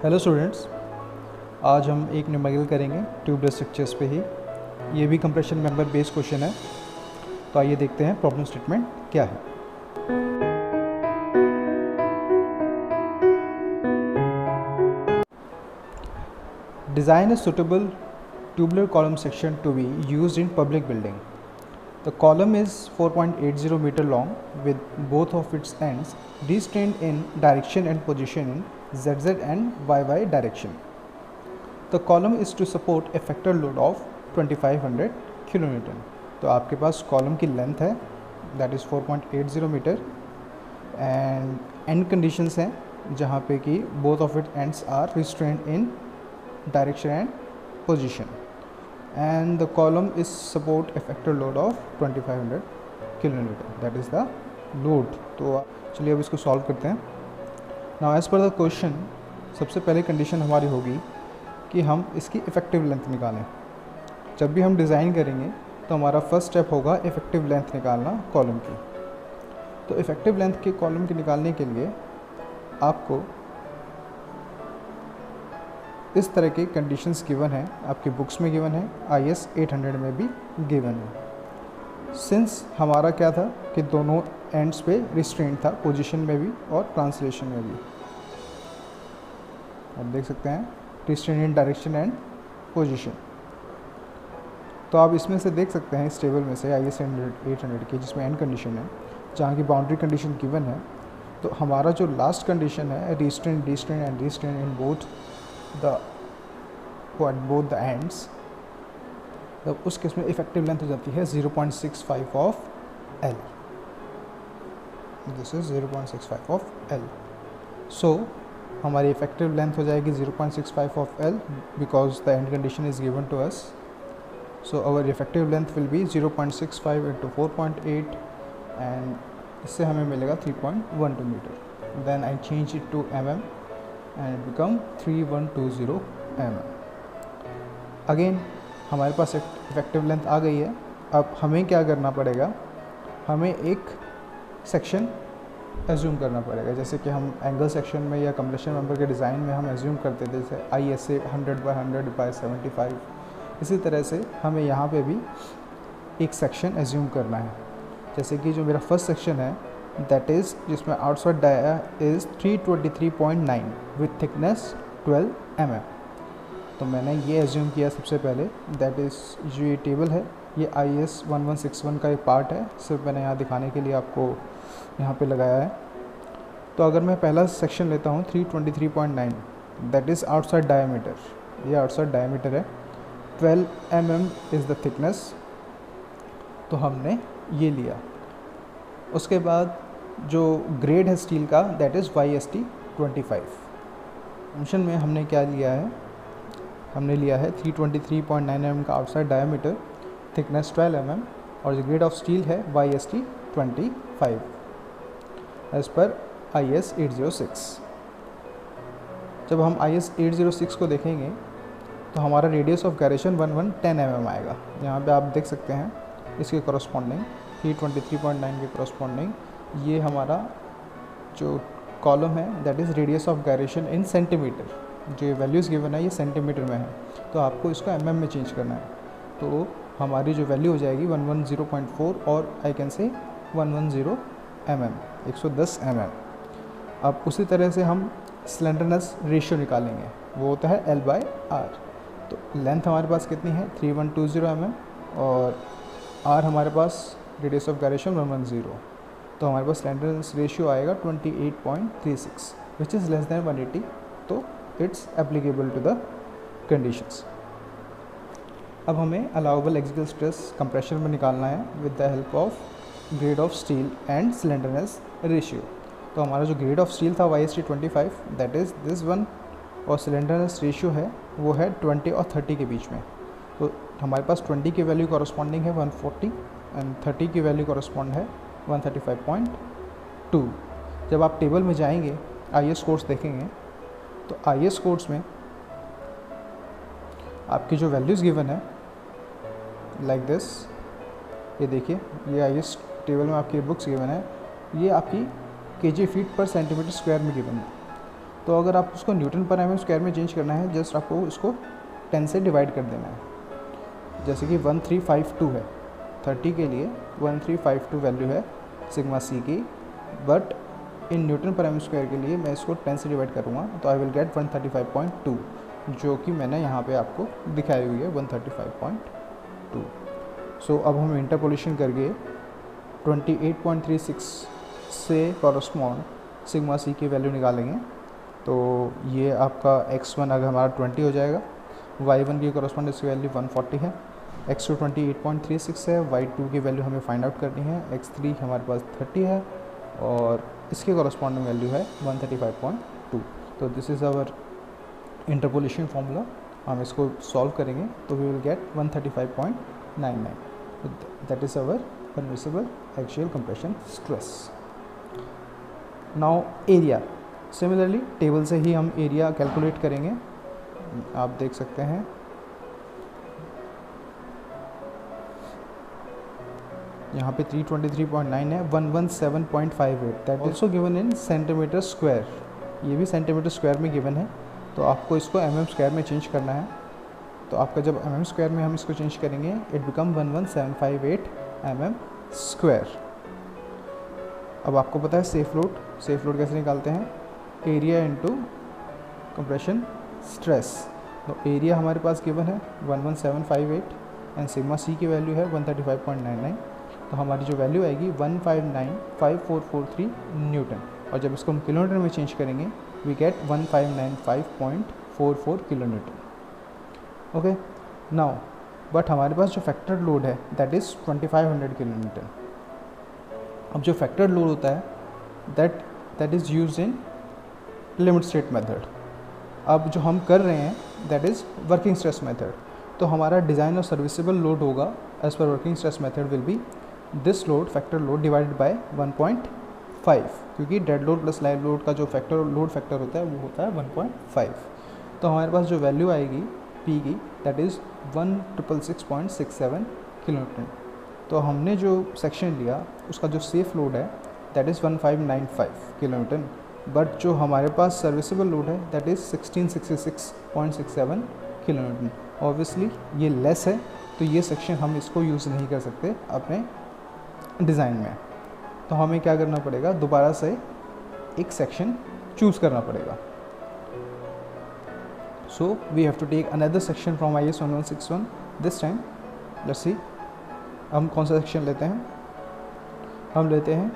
Hello students, आज हम एक न्यूमेरिकल करेंगे ट्यूबलेस स्ट्रक्चर्स पे ही। ये भी कंप्रेशन मेंबर बेस्ड क्वेश्चन है। तो आइए देखते हैं प्रॉब्लम स्टेटमेंट क्या है। Design a suitable tubular column section to be used in public building. The column is 4.80 meter long with both of its ends restrained in direction and position in ZZ and YY direction. The column is to support a factor load of 2500 kilonewton. तो आपके पास column की length है that is 4.80 metre and end conditions हैं जहाँ पे कि both of it ends are restrained in direction and position and the column is support a factor load of 2500 kilometre that is the load. तो चलिए अब इसको solve करते हैं। Now as per the question सबसे पहले कंडीशन हमारी होगी कि हम इसकी इफ़ेक्टिव लेंथ निकालें। जब भी हम डिज़ाइन करेंगे तो हमारा फर्स्ट स्टेप होगा इफ़ेक्टिव लेंथ निकालना कॉलम की। तो इफ़ेक्टिव लेंथ के कॉलम की निकालने के लिए आपको इस तरह के कंडीशंस गिवन हैं, आपकी बुक्स में गिवन है, IS 800 में भी गिवन है। सिंस हमारा क्या था कि दोनों एंड्स पे रिस्ट्रेंट था, पोजीशन में भी और ट्रांसलेशन में भी। आप देख सकते हैं restraint in direction and position. तो आप इसमें से देख सकते हैं इस टेबल में से IS 800 की जिसमें एंड कंडीशन है, जहाँ की बाउंड्री कंडीशन गिवन है। तो हमारा जो लास्ट कंडीशन है restraint and restraint in both the ends, तब उस केस में इफेक्टिव लेंथ हो जाती है 0.65 of L। This is 0.65 of L। सो हमारी इफेक्टिव लेंथ हो जाएगी 0.65 of L because the end condition is given to us. So our effective length will be 0.65 into 4.8 and इससे हमें मिलेगा 3.12 metre. Then I change it to mm and it become 3120 mm। Again हमारे पास effective length आ गई है। अब हमें क्या करना पड़ेगा, हमें एक सेक्शन एज्यूम करना पड़ेगा। जैसे कि हम एंगल सेक्शन में या कंप्रेशन मेंबर के डिज़ाइन में हम एज्यूम करते थे, जैसे ISA 100/100/75। इसी तरह से हमें यहाँ पे भी एक सेक्शन एज्यूम करना है। जैसे कि जो मेरा फर्स्ट सेक्शन है दैट इज़ जिसमें outside dia is 323.9 with thickness 12 mm। तो मैंने ये एज्यूम किया सबसे पहले, दैट इज़ जो ये टेबल है ये IS 1161 का एक पार्ट है, सिर्फ मैंने यहाँ दिखाने के लिए आपको यहाँ पे लगाया है। तो अगर मैं पहला सेक्शन लेता हूँ 323.9 दैट इज़ आउटसाइड डायमीटर, ये आउटसाइड डायमीटर है, 12 mm इज़ द थिकनेस। तो हमने ये लिया। उसके बाद जो ग्रेड है स्टील का दैट इज़ YST 25। फंक्शन में हमने क्या लिया है, हमने लिया है 323.9 mm का आउटसाइड डायमीटर, थिकनेस 12 mm और जो ग्रेड ऑफ स्टील है YST 25 एज पर IS 806। जब हम IS 806 को देखेंगे तो हमारा रेडियस ऑफ गायरेशन 1110 mm आएगा। यहाँ पे आप देख सकते हैं इसके कॉरस्पॉन्डिंग 323.9 के कॉरस्पॉन्डिंग ये हमारा जो कॉलम है that is radius of gyration in centimetre. जो ये वैल्यूज़ गिवन है ये सेंटीमीटर में है, तो आपको इसको mm में चेंज करना है। तो हमारी जो वैल्यू हो जाएगी 110.4 और I can say 110 mm, 110 mm। अब उसी तरह से हम स्लेंडरनेस रेशियो निकालेंगे, वो होता है L/R। तो लेंथ हमारे पास कितनी है 3120 mm और R हमारे पास रेडियस ऑफ गायरेशन 110। तो हमारे पास स्लेंडरनेस रेशियो आएगा 28.36 विच इज़ लेस दैन 180। तो it's applicable to the conditions. अब हमें अलाउबल एक्सियल स्ट्रेस कंप्रेशन में निकालना है with the help of grade of steel and slenderness ratio. तो हमारा जो ग्रेड ऑफ स्टील था YST 25 that is this one, और स्लेंडरनेस रेशियो है वो है 20 और 30 के बीच में। तो हमारे पास 20 की वैल्यू कॉरस्पॉन्डिंग है 140 एंड 30 की वैल्यू कॉरस्पॉन्ड है 135.2। जब आप टेबल में जाएंगे IS कोड्स देखेंगे तो IS कोड्स में आपकी जो वैल्यूज़ गिवन है लाइक दिस, ये देखिए ये IS टेबल में आपकी बुक्स गिवन है, ये आपकी kg फीट पर सेंटीमीटर स्क्वायर में गिवन है। तो अगर आप उसको न्यूटन पर mm स्क्वायर में चेंज करना है, जस्ट आपको उसको 10 से डिवाइड कर देना है। जैसे कि 1352 है, 30 के लिए 1352 वैल्यू है सिग्मा सी की, बट इन न्यूटन पर mm स्क्वायर के लिए मैं इसको 10 से डिवाइड करूँगा तो आई विल गेट 135.2, जो कि मैंने यहाँ पे आपको दिखाई हुई है 135.2। सो अब हम इंटरपोलेशन करके 28.36 से कॉरस्पॉन्ड सिग्मा सी की वैल्यू निकालेंगे। तो ये आपका x1 अगर हमारा 20 हो जाएगा, y1 की कॉरस्पॉन्ड इसकी वैल्यू 140 है, x2 28.36 है, y2 की वैल्यू हमें फाइंड आउट करनी है, x3 हमारे पास 30 है और इसकी कॉरस्पॉन्डिंग वैल्यू है 135.2। तो this is our interpolation formula. हम इसको सॉल्व करेंगे तो we will get 135.99, that is our permissible axial compression stress. Now area, similarly table से ही हम एरिया कैलकुलेट करेंगे। आप देख सकते हैं यहाँ पे 323.9 है, 117.58, that also given in centimetre square, ये भी सेंटीमीटर स्क्वायर में गिवन है। तो आपको इसको mm स्क्वायर में चेंज करना है। तो आपका जब mm स्क्वायर में हम इसको चेंज करेंगे इट बिकम 11758 mm स्क्वायर। अब आपको पता है सेफ लोड कैसे निकालते हैं, एरिया इनटू कंप्रेशन स्ट्रेस। तो एरिया हमारे पास गिवन है 11758 एंड सिग्मा सी की वैल्यू है 135.99। तो हमारी जो वैल्यू आएगी 1595443 न्यूटन, और जब इसको हम किलोमीटर में चेंज करेंगे we get 1595.44 kilo newton. Okay, now but हमारे पास जो फैक्टर लोड है दैट इज़ 2500 किलो न्यूटन। अब जो फैक्टर लोड होता है that is used in limit state method. अब जो हम कर रहे हैं that is working stress method. तो हमारा डिज़ाइन और सर्विसेबल लोड होगा as per working stress method will be this load factor load divided by 1.5, क्योंकि dead load plus live load का जो लोड फैक्टर होता है वो होता है 1.5। तो हमारे पास जो वैल्यू आएगी P की दैट इज़ 1666.67 किलो न्यूटन। तो हमने जो सेक्शन लिया उसका जो सेफ लोड है that is 1595 kilo Newton, but जो हमारे पास सर्विसेबल लोड है that is 1666.67 kilo Newton. Obviously ये लेस है तो ये सेक्शन हम इसको यूज़ नहीं कर सकते अपने डिज़ाइन में। तो हमें क्या करना पड़ेगा, दोबारा से एक सेक्शन चूज़ करना पड़ेगा। So we have to take another section from IS 1161 this time. Let's see हम कौन सा सेक्शन लेते हैं। हम लेते हैं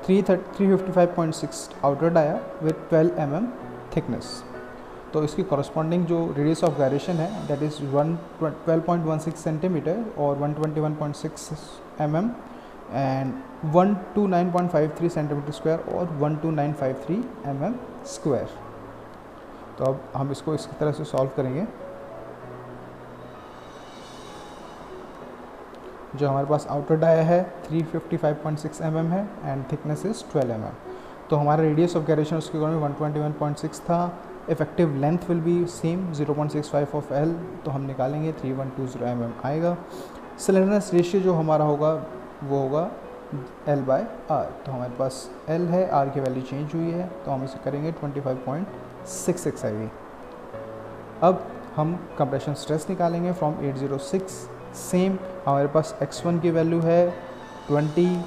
355.6 outer dia with 12 mm thickness. तो इसकी कॉरस्पॉन्डिंग जो रेडियस ऑफ गायरेशन है दैट इज़ 12.16 सेंटीमीटर और 121.6 mm एंड 129.53 सेंटीमीटर स्क्वायर और 12953 mm स्क्वायर। तो अब हम इसको इस तरह से सॉल्व करेंगे। जो हमारे पास आउटर डाया है 355.6 mm है एंड थिकनेस इज़ 12 mm। तो हमारा रेडियस ऑफ गायरेशन उसके अकॉर्डिंग 121.6 था। Effective length will B same 0.65 of L, तो हम निकालेंगे 3120 mm आएगा। स्लेंडरनेस रेशियो जो हमारा होगा वो होगा L/R। तो हमारे पास L है, R की वैल्यू चेंज हुई है तो हम इसे करेंगे 25.66 आएगी। अब हम कंप्रेशन स्ट्रेस निकालेंगे फ्रॉम 806। सेम हमारे पास x1 की वैल्यू है 20,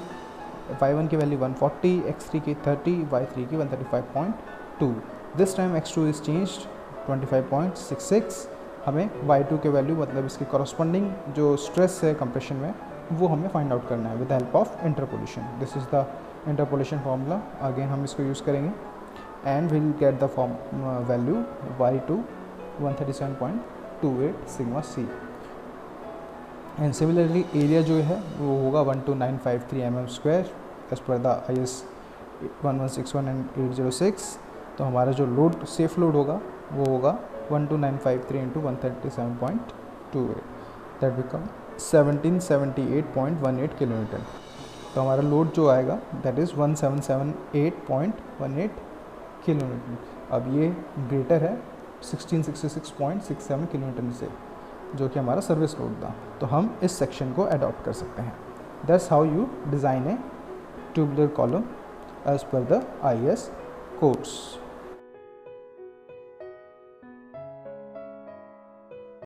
y1 की वैल्यू 140, x3 की 30, y3 की 135.2। This time x2 is changed 25.66। हमें y2 के वैल्यू मतलब इसकी कॉरस्पॉन्डिंग जो स्ट्रेस है कंप्रेशन में वो हमें फाइंड आउट करना है with help of interpolation. This is the interpolation formula. Again हम इसको यूज़ करेंगे and will get the form value y2 137.28 sigma c. And similarly area जो है वो होगा 12953 mm square as per the IS 1161 and 806। तो हमारा जो लोड सेफ लोड होगा वो होगा 12953 into 137.28, that become 1778.18 kilo Newton. तो हमारा लोड जो आएगा दैट इज़ 1778.18 किलो न्यूटन। अब ये ग्रेटर है 1666.67 किलो न्यूटन से, जो कि हमारा सर्विस लोड था। तो हम इस सेक्शन को अडॉप्ट कर सकते हैं। That's how you design a tubular column as per the IS codes.